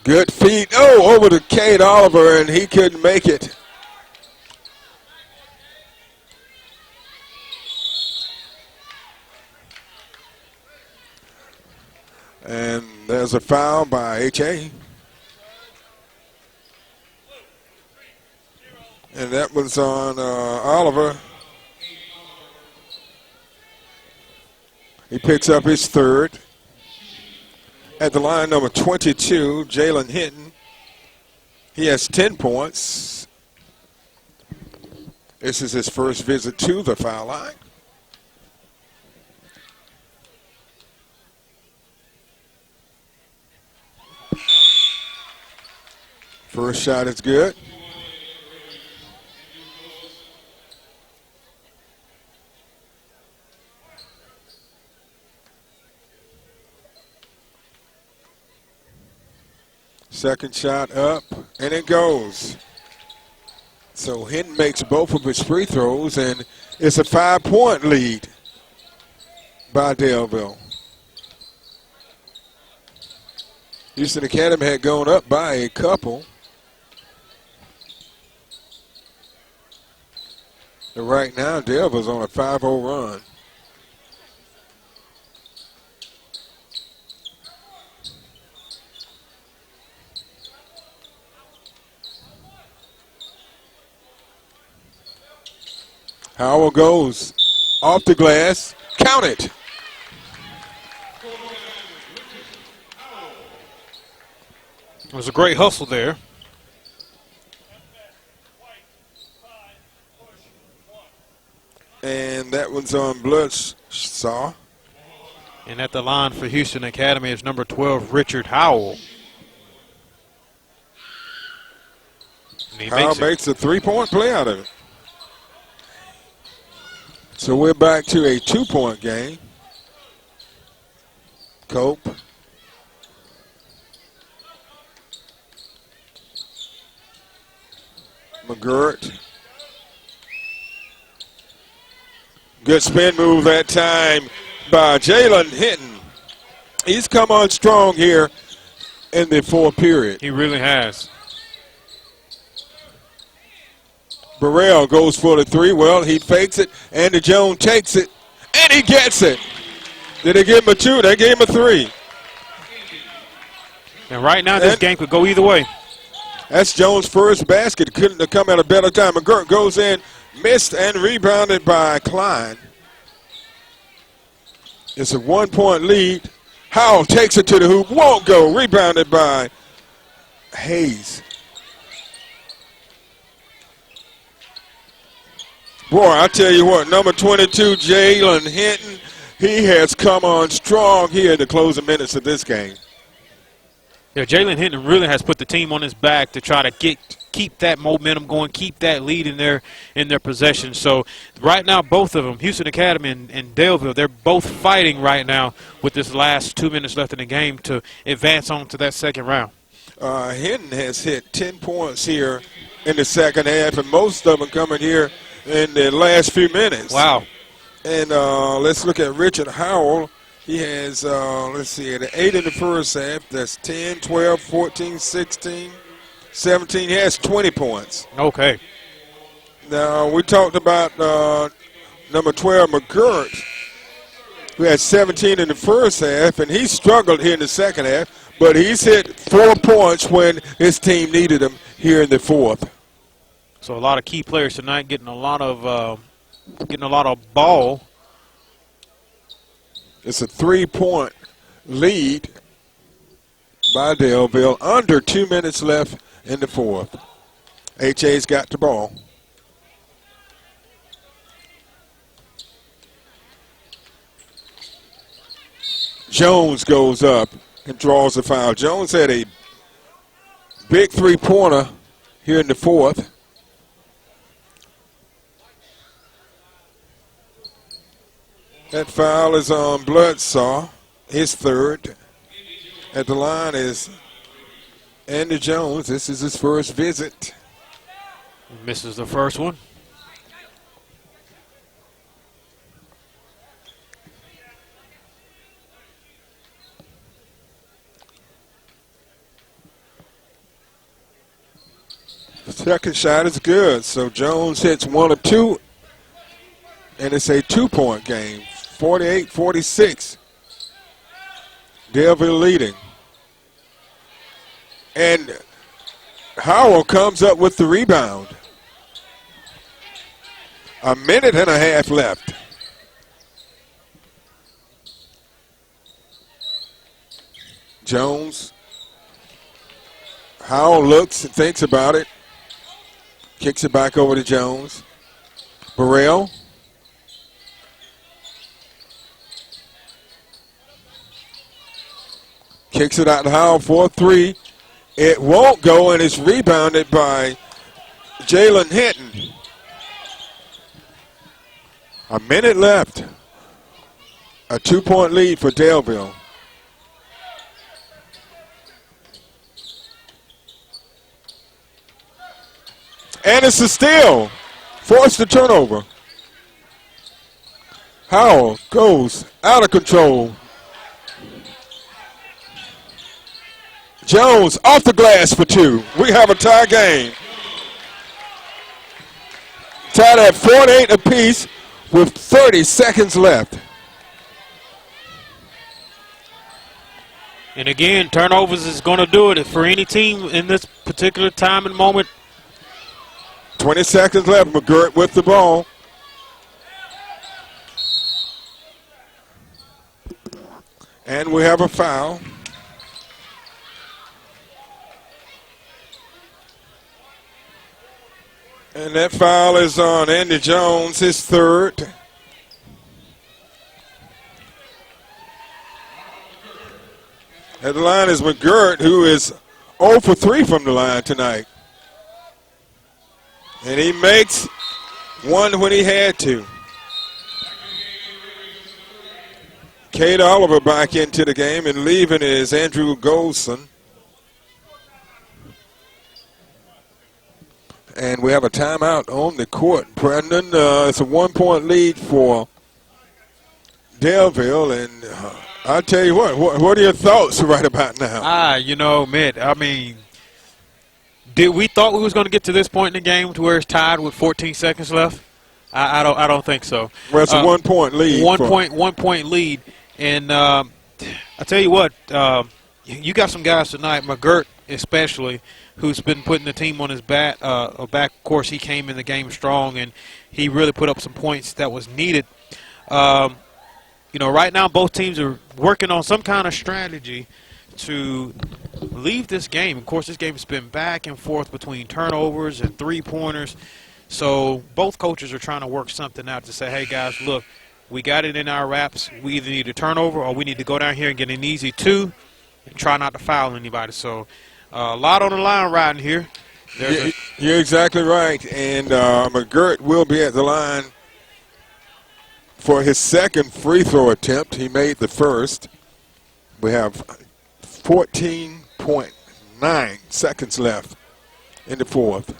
Good feed. Oh, over to Cade Oliver, and he couldn't make it. And there's a foul by H.A. And that was on Oliver. He picks up his third. At the line, number 22, Jalen Hinton. He has 10 points. This is his first visit to the foul line. First shot is good. Second shot up, and it goes. So Hinton makes both of his free throws, and it's a 5-point lead by Daleville. Houston Academy had gone up by a couple. And right now, Daleville's on a 5-0 run. Howell goes off the glass. Count it. It was a great hustle there. And that one's on Bloodsaw. And at the line for Houston Academy is number 12, Richard Howell. And he Howell makes a 3-point play out of it. So we're back to a 2-point game. Cope. McGirt. Good spin move that time by Jalen Hinton. He's come on strong here in the fourth period. He really has. Burrell goes for the three. Well, he fakes it. Andy Jones takes it, and he gets it. Did they give him a 2? They gave him a 3. And right now, this game could go either way. That's Jones' first basket. Couldn't have come at a better time. McGirt goes in, missed, and rebounded by Klein. It's a 1-point lead. Howell takes it to the hoop. Won't go. Rebounded by Hayes. Boy, I tell you what, number 22, Jalen Hinton, he has come on strong here in the closing minutes of this game. Yeah, Jalen Hinton really has put the team on his back to try to keep that momentum going, keep that lead in their possession. So right now, both of them, Houston Academy and Daleville, they're both fighting right now with this last 2 minutes left in the game to advance on to that second round. Hinton has hit 10 points here in the second half, and most of them coming here in the last few minutes. Wow. And let's look at Richard Howell. He has, let's see, 8 in the first half. That's 10, 12, 14, 16, 17. He has 20 points. Okay. Now, we talked about number 12, McGirt, who had 17 in the first half, and he struggled here in the second half, but he's hit 4 points when his team needed him here in the fourth. So a lot of key players tonight getting a lot of ball. It's a 3-point lead by Daleville. Under 2 minutes left in the fourth. HA's got the ball. Jones goes up and draws a foul. Jones had a big three-pointer here in the fourth. That foul is on Bloodsaw, his third. At the line is Andy Jones. This is his first visit. Misses the first one. The second shot is good. So Jones hits 1 of 2. And it's a 2-point game. 48-46. Daleville leading. And Howell comes up with the rebound. A minute and a half left. Jones. Howell looks and thinks about it. Kicks it back over to Jones. Burrell. Kicks it out to Howell for 3. It won't go, and it's rebounded by Jalen Hinton. A minute left. A 2-point lead for Daleville. And it's a steal. Forced the turnover. Howell goes out of control. Jones off the glass for 2. We have a tie game. Tied at 48 apiece with 30 seconds left. And again, turnovers is going to do it for any team in this particular time and moment. 20 seconds left. McGirt with the ball. And we have a foul. And that foul is on Andy Jones, his third. At the line is McGirt, who is 0 for 3 from the line tonight. And he makes one when he had to. Cade Oliver back into the game, and leaving is Andrew Golson. And we have a timeout on the court. Brendan, it's a 1-point lead for Daleville, and I'll tell you what are your thoughts right about now? You know, Mitt, I mean, we thought we was going to get to this point in the game to where it's tied with 14 seconds left? I don't think so. Well, it's a 1-point lead. 1 point lead, and I tell you what, you got some guys tonight, McGirt especially, who's been putting the team on his back. Of course, he came in the game strong, and he really put up some points that was needed. You know, right now both teams are working on some kind of strategy to leave this game. Of course, this game has been back and forth between turnovers and three-pointers. So both coaches are trying to work something out to say, hey, guys, look, we got it in our wraps. We either need a turnover or we need to go down here and get an easy 2 and try not to foul anybody. So a lot on the line riding here. You're exactly right. And McGirt will be at the line for his second free throw attempt. He made the first. We have 14.9 seconds left in the fourth.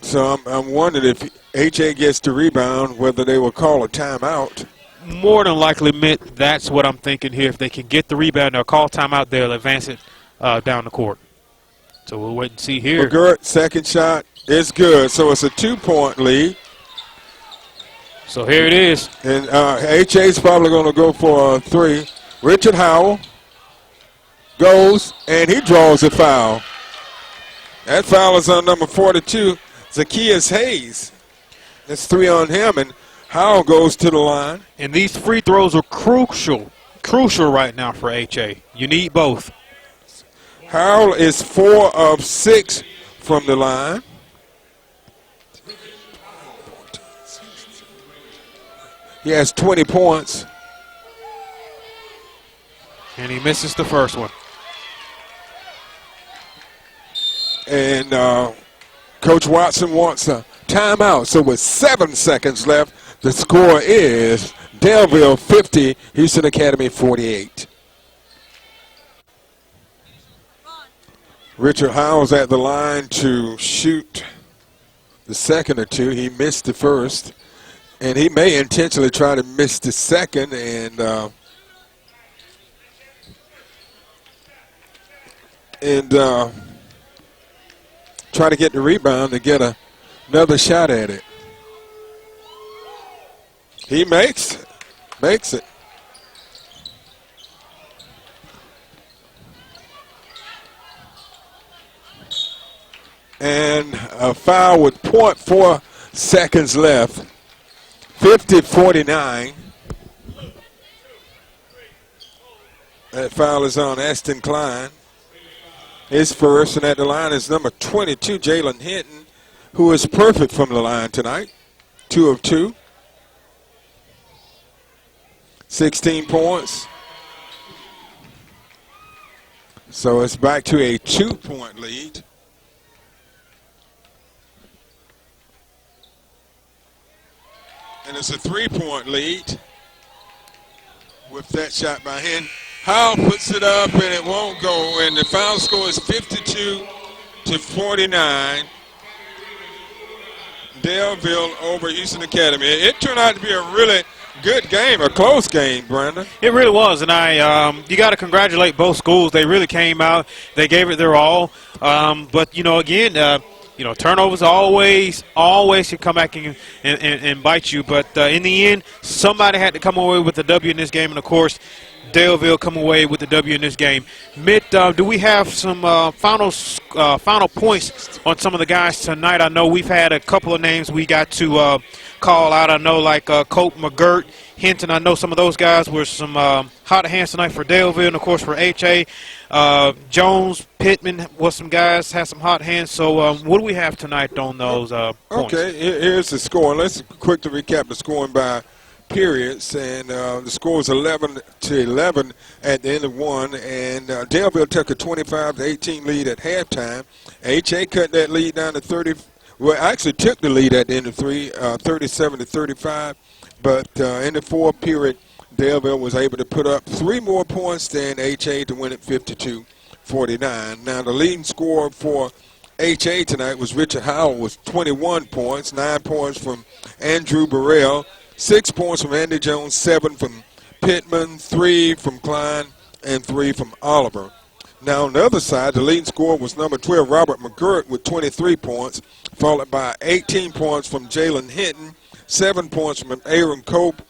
So I'm wondering if HA gets the rebound, whether they will call a timeout. More than likely, Mitt, that's what I'm thinking here. If they can get the rebound, they'll call timeout, they'll advance it down the court. So we'll wait and see here. McGirt, second shot is good. So it's a 2-point lead. So here it is. And HA's probably going to go for a 3. Richard Howell goes, and he draws a foul. That foul is on number 42, Zacchaeus Hayes. That's 3 on him, and Howell goes to the line. And these free throws are crucial right now for HA. You need both. Howell is 4 of 6 from the line. He has 20 points. And he misses the first one. And Coach Watson wants a timeout. So with 7 seconds left, the score is Daleville 50, Houston Academy 48. Richard Howell's at the line to shoot the second or two. He missed the first. And he may intentionally try to miss the second and try to get the rebound to get another shot at it. He makes it. And a foul with 0.4 seconds left. 50-49. That foul is on Aston Klein. His first, and at the line is number 22, Jalen Hinton, who is perfect from the line tonight. 2 of 2. 16 points. So it's back to a 2-point lead. And it's a 3-point lead with that shot by Hinton. Howell puts it up and it won't go, and the final score is 52-49. Daleville over Houston Academy. It turned out to be a really good game, a close game, Brandon. It really was, and you got to congratulate both schools. They really came out. They gave it their all. But, again, turnovers always should come back and bite you. But in the end, somebody had to come away with the W in this game, and, of course, Daleville come away with the W in this game. Mitt, do we have some final points on some of the guys tonight? I know we've had a couple of names we got to call out. I know like Cope McGirt, Hinton. I know some of those guys were some hot hands tonight for Daleville, and of course for HA. Jones, Pittman was some guys had some hot hands. So what do we have tonight on those points? Okay, here's the score. Let's quickly recap the scoring by periods, and the score was 11-11 at the end of one, and Daleville took a 25-18 lead at halftime. HA cut that lead down to 30. Well, actually took the lead at the end of 37-35, but in the fourth period, Daleville was able to put up 3 more points than HA to win it 52-49. Now, the leading scorer for HA tonight was Richard Howell with 21 points, 9 points from Andrew Burrell, 6 points from Andy Jones, 7 from Pittman, 3 from Klein, and 3 from Oliver. Now, on the other side, the leading scorer was number 12, Robert McGirt, with 23 points, followed by 18 points from Jalen Hinton, 7 points from Aaron Cope,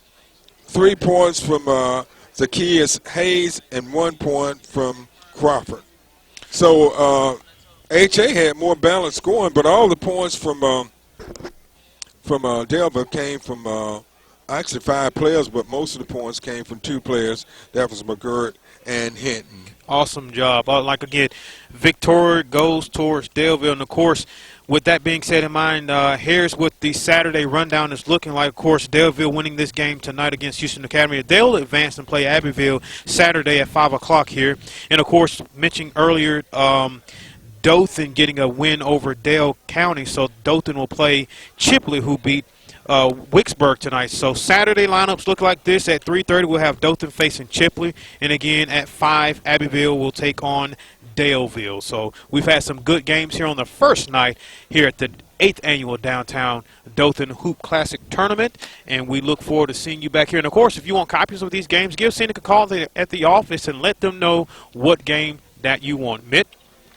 3 points from Zacchaeus Hayes, and 1 point from Crawford. So HA had more balanced scoring, but all the points from Daleville came from actually 5 players, but most of the points came from 2 players. That was McGirt and Hinton. Awesome job. Like, again, victory goes towards Daleville. And, of course, with that being said in mind, here's what the Saturday rundown is looking like. Of course, Daleville winning this game tonight against Houston Academy. They'll advance and play Abbeville Saturday at 5 o'clock here. And, of course, mentioned earlier, Dothan getting a win over Dale County. So Dothan will play Chipley, who beat Wicksburg tonight. So Saturday lineups look like this. At 3:30 we'll have Dothan facing Chipley, and again at 5 Abbeville will take on Daleville. So we've had some good games here on the first night here at the 8th annual Downtown Dothan Hoop Classic Tournament, and we look forward to seeing you back here. And of course, if you want copies of these games, give Scenic a call at the office and let them know what game that you want. Mitt?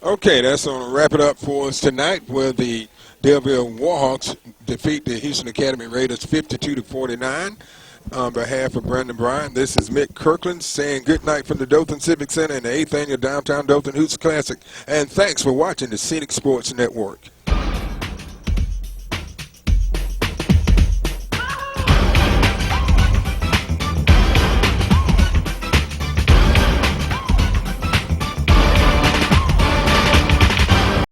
Okay, that's going to wrap it up for us tonight, where the Daleville Warhawks defeat the Houston Academy Raiders 52-49. On behalf of Brandon Bryan, this is Mick Kirkland saying good night from the Dothan Civic Center and the 8th Annual Downtown Dothan Hoops Classic. And thanks for watching the Scenic Sports Network.